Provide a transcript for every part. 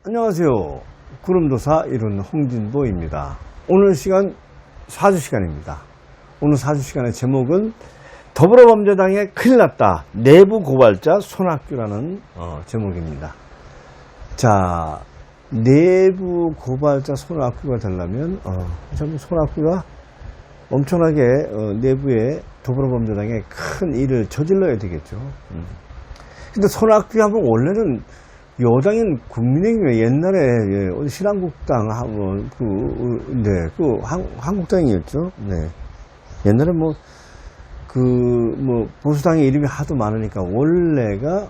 안녕하세요. 구름도사 이룬 홍진보입니다. 오늘 시간 4주 시간입니다. 오늘 4주 시간의 제목은 더불어범죄당에 큰일났다. 내부 고발자 손학규라는 제목입니다. 자, 내부 고발자 손학규가 되려면 참 손학규가 엄청나게 내부에 더불어범죄당에 큰 일을 저질러야 되겠죠. 근데 손학규 하면 원래는 여당인 국민의힘 옛날에 어디 신한국당 하면 한국당이었죠. 네. 옛날에 보수당의 이름이 하도 많으니까 원래가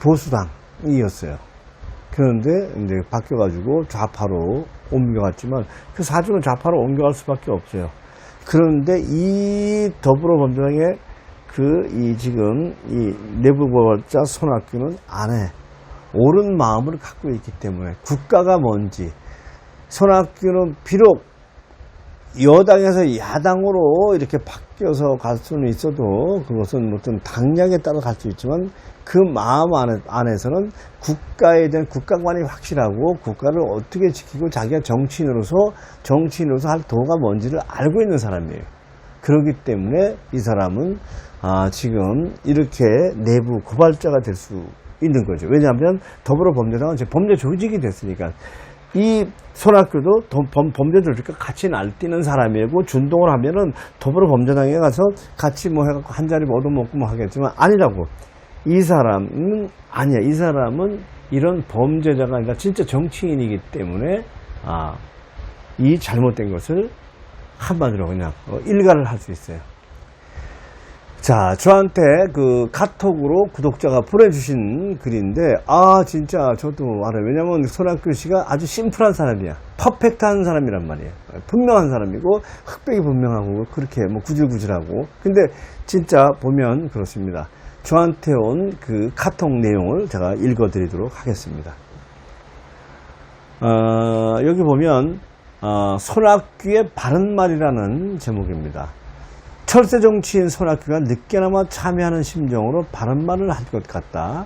보수당이었어요. 그런데 이제 바뀌어가지고 좌파로 옮겨갔지만 그 사주는 좌파로 옮겨갈 수밖에 없어요. 그런데 이 더불어범죄당의 지금 이 내부고발자 손학규는 안에 옳은 마음을 갖고 있기 때문에 국가가 뭔지, 손학규는 비록 여당에서 야당으로 이렇게 바뀌어서 갈 수는 있어도 그것은 어떤 당량에 따라 갈 수 있지만 그 마음 안에서는 국가에 대한 국가관이 확실하고 국가를 어떻게 지키고 자기가 정치인으로서 할 도가 뭔지를 알고 있는 사람이에요. 그렇기 때문에 이 사람은 지금 이렇게 내부 고발자가 될 수 있는 거죠. 왜냐하면 더불어범죄당은 이제 범죄 조직이 됐으니까. 이 손학규도 범죄 조직과 같이 날뛰는 사람이고 준동을 하면은 더불어범죄당에 가서 같이 해갖고 한 자리 얻어먹고 하겠지만 아니라고. 이 사람은 아니야. 이 사람은 이런 범죄자가 아니라 진짜 정치인이기 때문에 이 잘못된 것을 한마디로 그냥 일가를 할 수 있어요. 자, 저한테 카톡으로 구독자가 보내주신 글인데, 진짜 저도 알아요. 왜냐면 손학규 씨가 아주 심플한 사람이야. 퍼펙트한 사람이란 말이에요. 분명한 사람이고, 흑백이 분명하고, 그렇게 구질구질하고. 근데 진짜 보면 그렇습니다. 저한테 온 카톡 내용을 제가 읽어드리도록 하겠습니다. 여기 보면, 손학규의 바른말이라는 제목입니다. 철새 정치인 손학규가 늦게나마 참여하는 심정으로 바른말을 할 것 같다.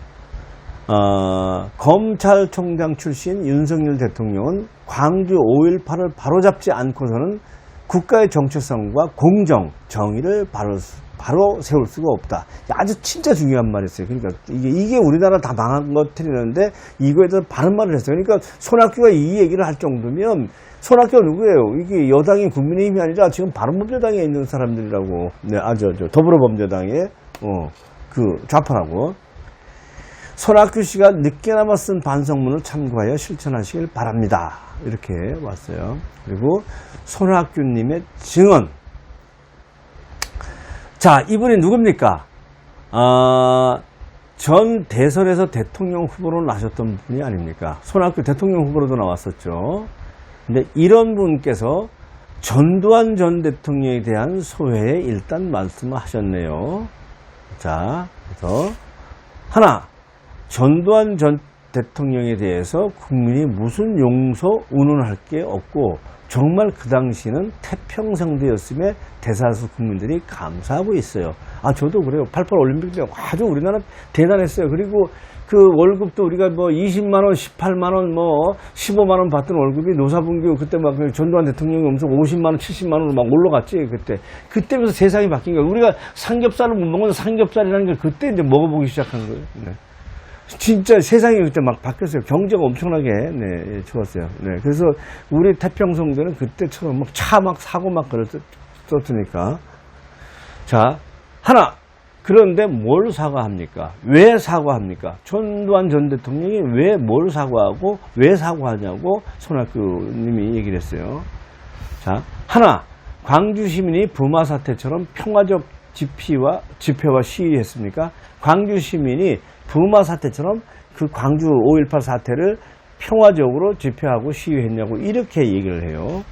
검찰총장 출신 윤석열 대통령은 광주 5.18을 바로잡지 않고서는 국가의 정체성과 공정, 정의를 바로 세울 수가 없다. 아주 진짜 중요한 말이었어요. 그러니까 이게 우리나라 다 망한 것 틀리는데 이거에 대해서 바른말을 했어요. 그러니까 손학규가 이 얘기를 할 정도면 손학규가 누구예요? 이게 여당인 국민의힘이 아니라 지금 바른범죄당에 있는 사람들이라고. 네, 더불어범죄당의 좌파라고. 손학규 씨가 늦게나마 쓴 반성문을 참고하여 실천하시길 바랍니다. 이렇게 왔어요. 그리고 손학규님의 증언. 자, 이분이 누굽니까? 전 대선에서 대통령 후보로 나셨던 분이 아닙니까? 손학규 대통령 후보로도 나왔었죠. 근데 이런 분께서 전두환 전 대통령에 대한 소회에 일단 말씀을 하셨네요. 자, 그래서 하나, 전두환 전 대통령에 대해서 국민이 무슨 용서, 운운할 게 없고 정말 그 당시는 태평성대였음에 대다수 국민들이 감사하고 있어요. 저도 그래요. 88 올림픽 때 아주 우리나라 대단했어요. 그리고 그 월급도 우리가 20만원, 18만원, 15만원 받던 월급이 노사분규 그때 전두환 대통령이 엄청 50만원, 70만원으로 막 올라갔지, 그때. 그때부터 세상이 바뀐 거예요. 우리가 삼겹살을 못 먹는 삼겹살이라는 게 그때 이제 먹어보기 시작한 거예요. 네. 진짜 세상이 그때 막 바뀌었어요. 경제가 엄청나게, 좋았어요. 네. 그래서 우리 태평성대는 그때처럼 차 사고 그랬었으니까. 자, 하나. 그런데 뭘 사과합니까? 왜 사과합니까? 전두환 전 대통령이 왜 뭘 사과하고 왜 사과하냐고 손학규님이 얘기를 했어요. 자, 하나, 광주 시민이 부마 사태처럼 평화적 집회와 시위했습니까? 광주 시민이 부마 사태처럼 그 광주 5.18 사태를 평화적으로 집회하고 시위했냐고 이렇게 얘기를 해요.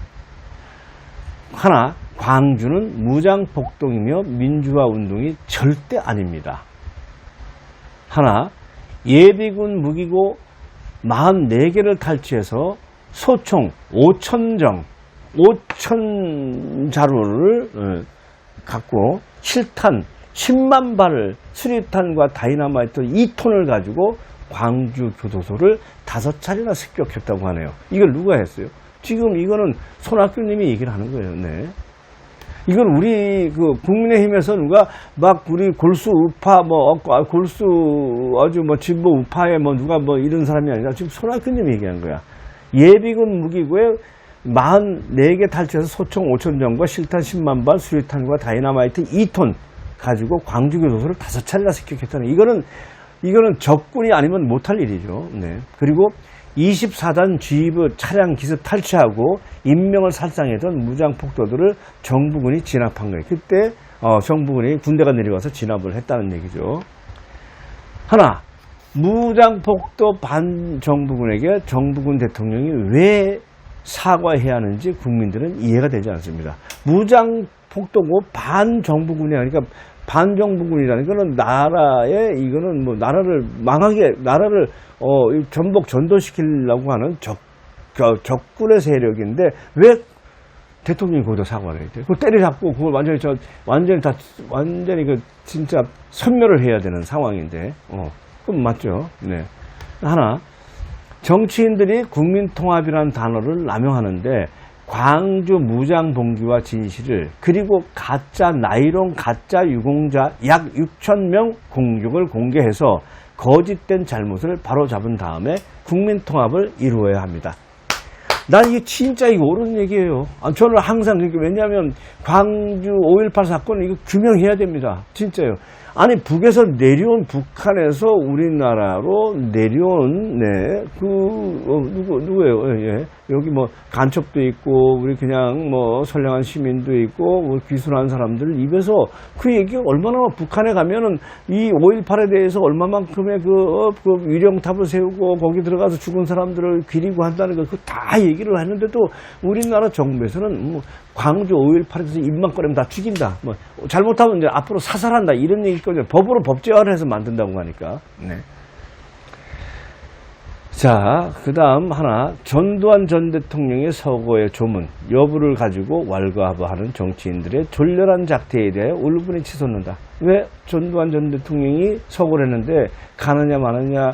하나, 광주는 무장폭동이며 민주화 운동이 절대 아닙니다. 하나, 예비군 무기고 44개를 탈취해서 소총 5천 자루를 갖고 실탄 10만 발을 수류탄과 다이너마이트 2톤을 가지고 광주 교도소를 5차례나 습격했다고 하네요. 이걸 누가 했어요? 지금 이거는 손학규님이 얘기를 하는 거예요. 네. 이건 우리 그 국민의힘에서 누가 막 우리 골수 우파 골수 아주 진보 우파에 누가 이런 사람이 아니라 지금 손학규님이 얘기한 거야. 예비군 무기고에 44개 탈취해서 소총 5,000정과 실탄 10만 발, 수류탄과 다이너마이트 2톤 가지고 광주교도소를 5차례나 습격했다는, 이거는 적군이 아니면 못할 일이죠. 네. 그리고 24단 G부 차량 기습 탈취하고 인명을 살상했던 무장폭도들을 정부군이 진압한 거예요. 그때 정부군이 군대가 내려와서 진압을 했다는 얘기죠. 하나, 무장폭도 반정부군에게 정부군 대통령이 왜 사과해야 하는지 국민들은 이해가 되지 않습니다. 무장폭도고 반정부군이 아니니까, 반정부군이라는 거는 이거는 나라를 망하게, 나라를 전복 전도시키려고 하는 적군의 세력인데 왜 대통령이 거기다 사과를 해야 돼? 그걸 때려잡고 그걸 완전히 진짜 선멸을 해야 되는 상황인데, 그럼 맞죠? 네. 하나, 정치인들이 국민통합이라는 단어를 남용하는데 광주 무장봉기와 진실을, 그리고 가짜 나이론 가짜 유공자 약 6,000명 공격을 공개해서 거짓된 잘못을 바로잡은 다음에 국민통합을 이루어야 합니다. 난 이게 진짜 옳은 얘기예요. 저는 항상 그렇게, 왜냐하면 광주 5.18 사건 이거 규명해야 됩니다. 진짜요. 아니, 북에서 내려온, 북한에서 우리나라로 내려온, 누구예요? 예. 여기 간첩도 있고, 우리 그냥 선량한 시민도 있고, 귀순한 사람들 입에서 그 얘기가 얼마나, 북한에 가면은 이 5.18에 대해서 얼마만큼의 그 위령탑을 세우고, 거기 들어가서 죽은 사람들을 기리고 한다는 거, 그거 다 얘기를 했는데도 우리나라 정부에서는 광주 5.18에서 입만 꺼내면 다 죽인다. 잘못하면 이제 앞으로 사살한다. 이런 얘기까지 법으로 법제화를 해서 만든다고 하니까. 네. 자, 그 다음 하나, 전두환 전 대통령의 서거의 조문 여부를 가지고 왈가왈부하는 정치인들의 졸렬한 작태에 대해 울분이 치솟는다. 왜 전두환 전 대통령이 서거를 했는데 가느냐 마느냐,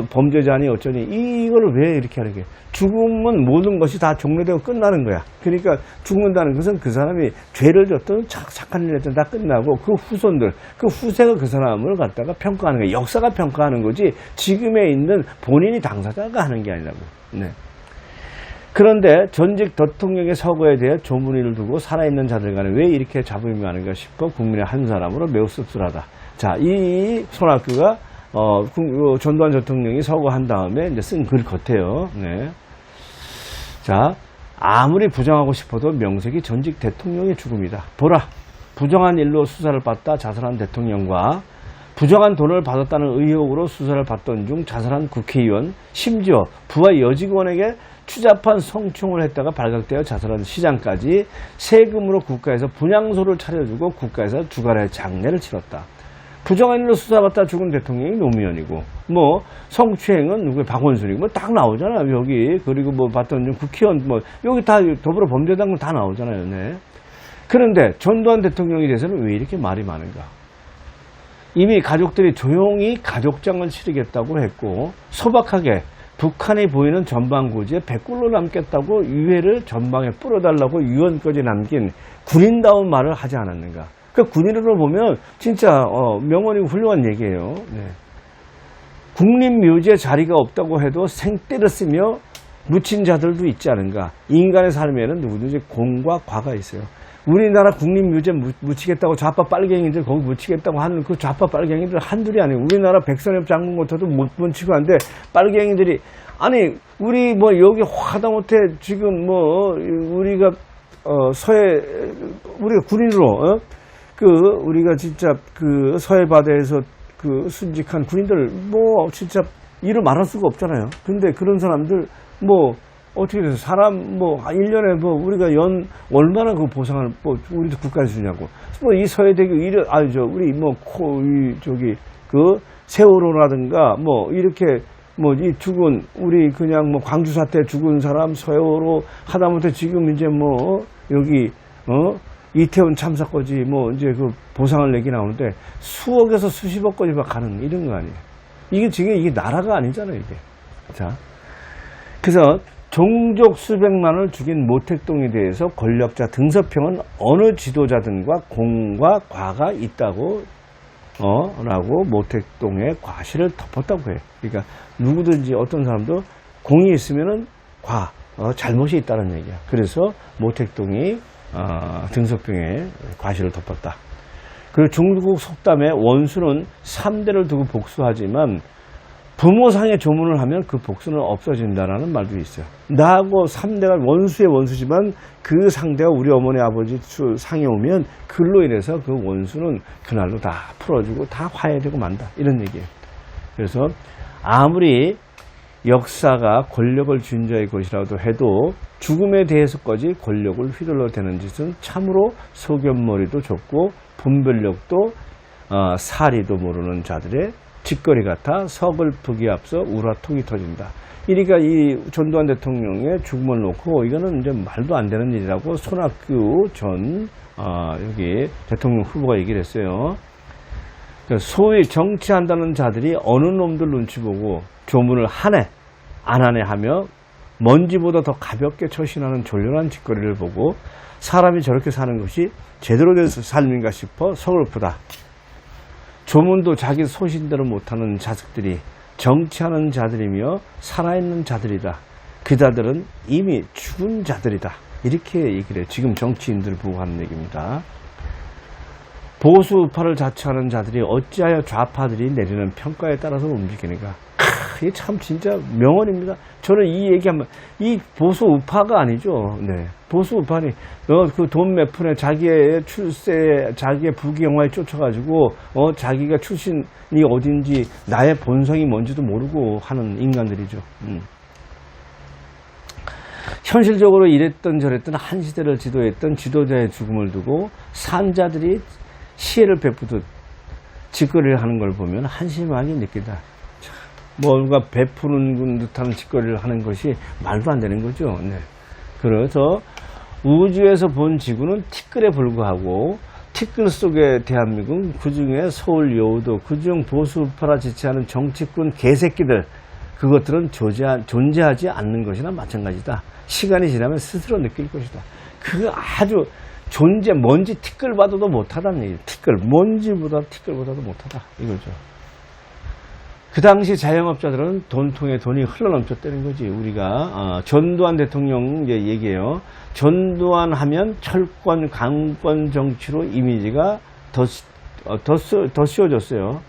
범죄자니 어쩌니, 이걸 왜 이렇게 하는 게? 죽으면 모든 것이 다 종료되고 끝나는 거야. 그러니까 죽는다는 것은 그 사람이 죄를 졌든 착한 일을 했든 다 끝나고, 그 후손들, 그 후세가 그 사람을 갖다가 평가하는 거야. 역사가 평가하는 거지 지금에 있는 본인이 당사자가 하는 게 아니라고. 네. 그런데 전직 대통령의 서거에 대해 조문위를 두고 살아있는 자들 간에 왜 이렇게 잡음이 많은가 싶어 국민의 한 사람으로 매우 씁쓸하다. 자, 이 손학규가 전두환 대통령이 서거한 다음에 이제 쓴 글 같아요. 네. 자, 아무리 부정하고 싶어도 명색이 전직 대통령의 죽음이다. 보라, 부정한 일로 수사를 받다 자살한 대통령과 부정한 돈을 받았다는 의혹으로 수사를 받던 중 자살한 국회의원, 심지어 부하 여직원에게 추잡한 성추행을 했다가 발각되어 자살한 시장까지 세금으로 국가에서 분향소를 차려주고 국가에서 주간의 장례를 치렀다. 부정한 일로 수사받다 죽은 대통령이 노무현이고, 성추행은 누구의 박원순이고, 딱 나오잖아요, 여기. 그리고 봤던 중 국회의원, 여기 다 더불어 범죄당은 다 나오잖아요, 네. 그런데 전두환 대통령에 대해서는 왜 이렇게 말이 많은가? 이미 가족들이 조용히 가족장을 치르겠다고 했고, 소박하게 북한이 보이는 전방고지에 백골로 남겠다고 유해를 전방에 뿌려달라고 유언까지 남긴 군인다운 말을 하지 않았는가? 그 군인으로 보면 진짜 명언이고 훌륭한 얘기예요. 네. 국립묘지에 자리가 없다고 해도 생떼를 쓰며 묻힌 자들도 있지 않은가? 인간의 삶에는 누구든지 공과 과가 있어요. 우리나라 국립묘지에 묻히겠다고 좌파 빨갱이들 거기 묻히겠다고 하는 그 좌파 빨갱이들 한둘이 아니에요. 우리나라 백선엽 장군 같아도 못 묻히고 하는데, 빨갱이들이, 아니 우리 여기 하다못해 지금 우리가 우리가 군인으로 우리가 진짜 그 서해 바다에서 그 순직한 군인들 진짜 이루 말할 수가 없잖아요. 근데 그런 사람들 어떻게 돼서 사람 1년에 우리가 얼마나 그 보상을 우리도 국가에서 주냐고. 이 서해대교 우리 그 세월호라든가 이렇게 이 죽은 우리 그냥 광주 사태 죽은 사람 서해오로 하다못해 지금 이제 여기 이태원 참사까지 이제 그 보상을 내기 나오는데 수억에서 수십억까지 막 가는 이런 거 아니에요. 이게 지금 이게 나라가 아니잖아요, 이게. 자. 그래서 종족 수백만을 죽인 모택동에 대해서 권력자 등서평은 어느 지도자든가 공과 과가 있다고 라고 모택동의 과실을 덮었다고 해요. 그러니까 누구든지 어떤 사람도 공이 있으면은 잘못이 있다는 얘기야. 그래서 모택동이 등서평의 과실을 덮었다. 그리고 중국 속담에 원수는 3대를 두고 복수하지만 부모상의 조문을 하면 그 복수는 없어진다라는 말도 있어요. 나하고 3대가 원수의 원수지만 그 상대가 우리 어머니 아버지 상에 오면 그로 인해서 그 원수는 그날로 다 풀어주고 다 화해되고 만다. 이런 얘기예요. 그래서 아무리 역사가 권력을 쥔 자의 것이라도 해도 죽음에 대해서까지 권력을 휘둘러 대는 짓은 참으로 소견머리도 좁고 분별력도 사리도 모르는 자들의 짓거리 같아 서글프기 앞서 우라통이 터진다. 이러니까 이 전두환 대통령의 죽음을 놓고 이거는 이제 말도 안 되는 일이라고 손학규 전 여기 대통령 후보가 얘기를 했어요. 소위 정치한다는 자들이 어느 놈들 눈치 보고 조문을 하네 안 하네 하며 먼지보다 더 가볍게 처신하는 졸렬한 짓거리를 보고 사람이 저렇게 사는 것이 제대로 된 삶인가 싶어 서글프다. 조문도 자기 소신대로 못하는 자식들이 정치하는 자들이며 살아있는 자들이다. 그 자들은 이미 죽은 자들이다. 이렇게 얘기를 해요. 지금 정치인들을 보고 하는 얘기입니다. 보수 우파를 자처하는 자들이 어찌하여 좌파들이 내리는 평가에 따라서 움직이는가. 이게 참 진짜 명언입니다. 저는 이 얘기하면 이 보수 우파가 아니죠. 네. 보수 우파니 그 돈 몇 푼에 자기의 출세, 자기의 부귀영화에 쫓아가지고 자기가 출신이 어딘지 나의 본성이 뭔지도 모르고 하는 인간들이죠. 현실적으로 이랬던 저랬던 한 시대를 지도했던 지도자의 죽음을 두고 산자들이 시혜를 베푸듯 짓거리를 하는 걸 보면 한심하게 느낀다. 뭔가 베푸는 듯한 짓거리를 하는 것이 말도 안 되는 거죠. 네. 그래서 우주에서 본 지구는 티끌에 불과하고 티끌 속의 대한민국은 그중에 서울 여우도 그중 보수우파라 지지하는 정치꾼 개새끼들 그것들은 존재하지 않는 것이나 마찬가지다. 시간이 지나면 스스로 느낄 것이다. 그 아주 먼지 티끌 봐도 못하다는 얘기예요. 먼지보다 티끌보다도 못하다 이거죠. 그 당시 자영업자들은 돈통에 돈이 흘러넘쳤다는 거지. 우리가 전두환 대통령 이제 얘기해요. 전두환 하면 철권, 강권 정치로 이미지가 더 씌워졌어요.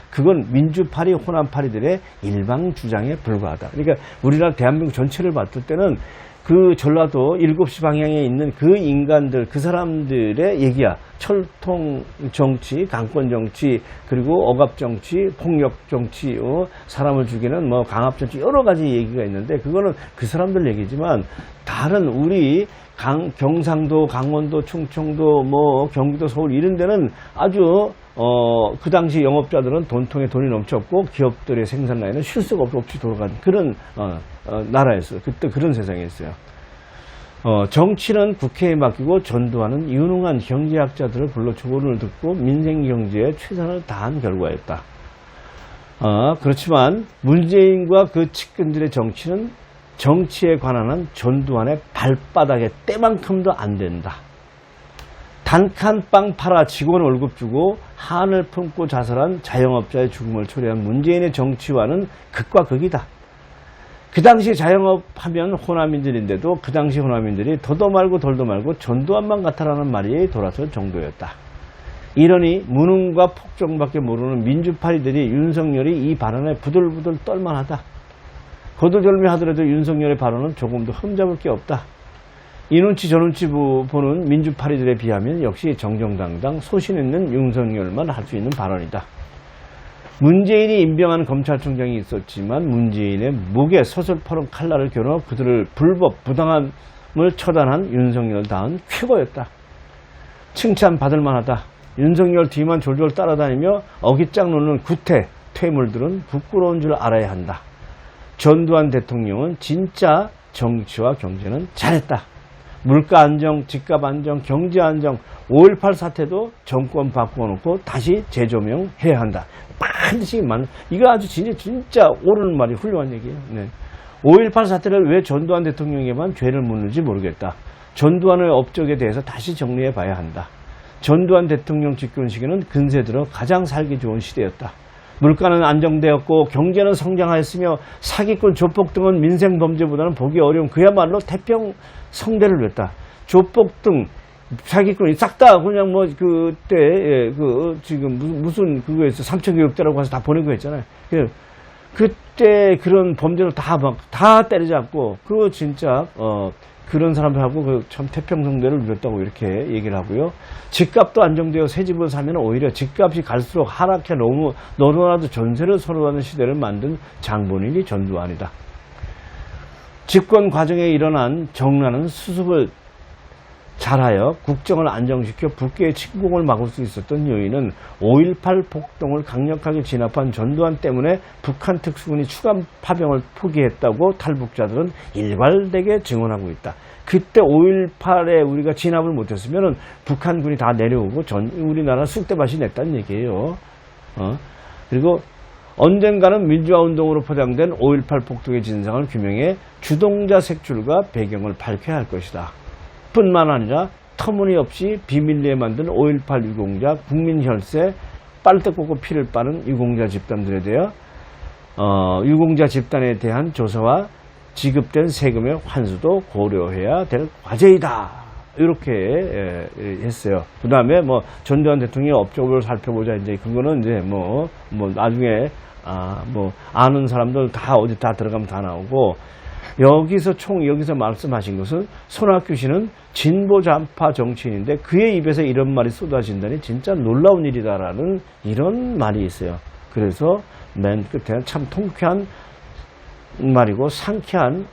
그건 민주파리, 호남파리들의 일방 주장에 불과하다. 그러니까 우리나라 대한민국 전체를 봤을 때는 그 전라도 7시 방향에 있는 그 인간들, 그 사람들의 얘기야. 철통 정치, 강권 정치, 그리고 억압 정치, 폭력 정치, 사람을 죽이는 강압 정치 여러 가지 얘기가 있는데 그거는 그 사람들 얘기지만 다른 우리 경상도, 강원도, 충청도, 경기도, 서울 이런 데는 아주 그 당시 영업자들은 돈통에 돈이 넘쳤고 기업들의 생산 라인은 쉴 수가 없이 돌아간 그런 나라였어요. 그때 그런 세상이었어요. 정치는 국회에 맡기고 전두환은 유능한 경제학자들을 불러 조언을 듣고 민생경제에 최선을 다한 결과였다. 그렇지만 문재인과 그 측근들의 정치는 정치에 관한 전두환의 발바닥에 때만큼도 안 된다. 단칸빵 팔아 직원 월급 주고 한을 품고 자살한 자영업자의 죽음을 초래한 문재인의 정치와는 극과 극이다. 그 당시 자영업하면 호남인들인데도 그 당시 호남인들이 더도 말고 덜도 말고 전두환만 같아라는 말이 돌아설 정도였다. 이러니 무능과 폭정밖에 모르는 민주파리들이 윤석열이 이 발언에 부들부들 떨만하다. 거두절미하더라도 윤석열의 발언은 조금도 흠잡을 게 없다. 이 눈치 저 눈치 보는 민주파리들에 비하면 역시 정정당당 소신 있는 윤석열만 할 수 있는 발언이다. 문재인이 임명한 검찰총장이 있었지만 문재인의 목에 서슬퍼런 칼날을 겨눠 그들을 불법 부당함을 처단한 윤석열다운 쾌거였다. 칭찬받을 만하다. 윤석열 뒤만 졸졸 따라다니며 어깃장 놓는 구태, 퇴물들은 부끄러운 줄 알아야 한다. 전두환 대통령은 진짜 정치와 경제는 잘했다. 물가 안정, 집값 안정, 경제 안정, 5.18 사태도 정권 바꿔놓고 다시 재조명해야 한다. 반드시 이거 아주 진짜 옳은 말이 훌륭한 얘기예요. 네. 5.18 사태를 왜 전두환 대통령에게만 죄를 묻는지 모르겠다. 전두환의 업적에 대해서 다시 정리해 봐야 한다. 전두환 대통령 집권 시기는 근세 들어 가장 살기 좋은 시대였다. 물가는 안정되었고 경제는 성장하였으며 사기꾼, 조폭 등은 민생 범죄보다는 보기 어려운 그야말로 태평성대를 누렸다. 조폭 등 사기꾼이 싹 다 그냥 뭐 그때 지금 무슨 그거에서 삼천교육대라고 해서 다 보내고 했잖아요. 그때 그런 범죄를 다 때려잡고 진짜 그런 사람들하고 참 태평성대를 누렸다고 이렇게 얘기를 하고요. 집값도 안정되어 새 집을 사면 오히려 집값이 갈수록 하락해 너무나도 전세를 선호하는 시대를 만든 장본인이 전두환이다. 집권 과정에 일어난 정난은 수습을 잘하여 국정을 안정시켜 북괴의 침공을 막을 수 있었던 요인은 5.18 폭동을 강력하게 진압한 전두환 때문에 북한 특수군이 추가 파병을 포기했다고 탈북자들은 일괄되게 증언하고 있다. 그때 5.18에 우리가 진압을 못했으면 북한군이 다 내려오고 우리나라 쑥대밭이 냈다는 얘기예요. 그리고 언젠가는 민주화운동으로 포장된 5.18 폭동의 진상을 규명해 주동자 색출과 배경을 밝혀야 할 것이다. 뿐만 아니라 터무니없이 비밀리에 만든 5.18 유공자, 국민혈세, 빨대 꽂고 피를 빠는 유공자 집단들에 대해 유공자 집단에 대한 조사와 지급된 세금의 환수도 고려해야 될 과제이다. 이렇게 했어요. 그 다음에 전두환 대통령의 업적을 살펴보자. 이제 그거는 이제 나중에 아는 사람들 다 어디 다 들어가면 다 나오고, 여기서 말씀하신 것은 손학규 씨는 진보 좌파 정치인인데 그의 입에서 이런 말이 쏟아진다니 진짜 놀라운 일이다라는 이런 말이 있어요. 그래서 맨 끝에는 참 통쾌한 말이고 상쾌한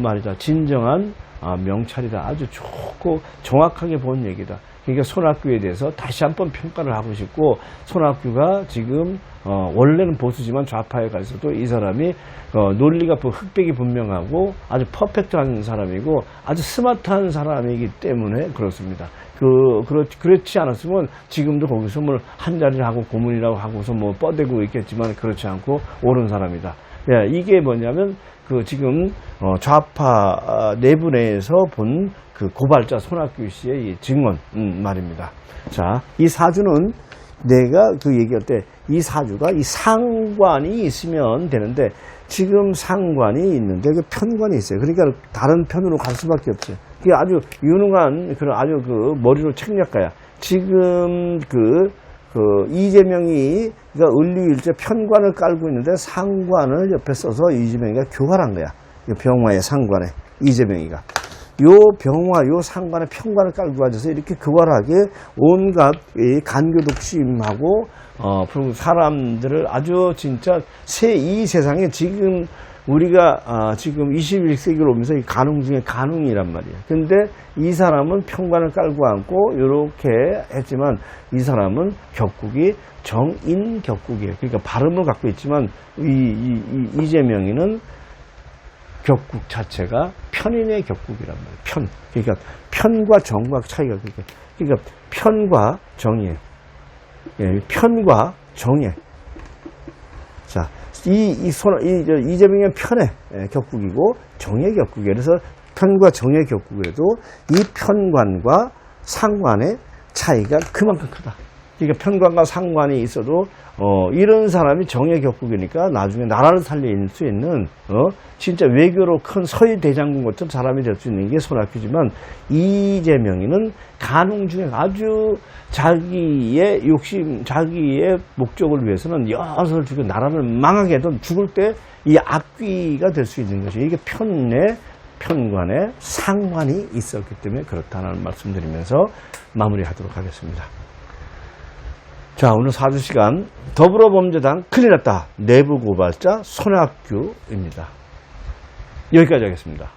말이다. 진정한 명찰이다. 아주 좋고 정확하게 본 얘기다. 그러니까 손학규에 대해서 다시 한번 평가를 하고 싶고, 손학규가 지금 원래는 보수지만 좌파에 가서도 이 사람이 논리가 흑백이 분명하고 아주 퍼펙트한 사람이고 아주 스마트한 사람이기 때문에 그렇습니다. 그렇지 않았으면 지금도 거기서 한 자리를 하고 고문이라고 하고서 뻗대고 있겠지만 그렇지 않고 옳은 사람이다. 이게 뭐냐면 지금 좌파 내부 내에서 본 고발자 손학규 씨의 이 증언 말입니다. 자, 이 사주는 내가 얘기할 때 이 사주가 이 상관이 있으면 되는데 지금 상관이 있는데 편관이 있어요. 그러니까 다른 편으로 갈 수밖에 없어요. 그게 아주 유능한 아주 머리로 책략가야. 지금 이재명이 을류일제 편관을 깔고 있는데 상관을 옆에 써서 이재명이가 교활한 거야. 병화의 상관에 이재명이가. 요 병화, 요 상관의 편관을 깔고 가져서 이렇게 교활하게 온갖 간교독심하고 사람들을 아주 진짜 이 세상에 지금 우리가 지금 21세기를 오면서 이 간웅 중에 간웅이란 말이에요. 근데 이 사람은 편관을 깔고 앉고 이렇게 했지만 이 사람은 격국이 정인 격국이에요. 그러니까 발음을 갖고 있지만 이재명이는 격국 자체가 편인의 격국이란 말이에요. 그러니까 편과 정과 차이가 그러니까 편과 정이에요. 예, 편과 정이에요. 자, 이재명은 편의 격국이고 정의 격국이에요. 그래서 편과 정의 격국에도 이 편관과 상관의 차이가 그만큼 크다. 그러니까 편관과 상관이 있어도 이런 사람이 정의 격국이니까 나중에 나라를 살릴 수 있는 진짜 외교로 큰 서해 대장군 같은 사람이 될 수 있는 게 손학규지만, 이재명이는 간웅 중에 아주 자기의 욕심, 자기의 목적을 위해서는 여섯을 죽여 나라를 망하게 해도 죽을 때 이 악귀가 될 수 있는 것이, 이게 편관에 상관이 있었기 때문에 그렇다는 말씀드리면서 마무리하도록 하겠습니다. 자, 오늘 4주 시간 더불어범죄당 큰일 났다. 내부 고발자 손학규입니다. 여기까지 하겠습니다.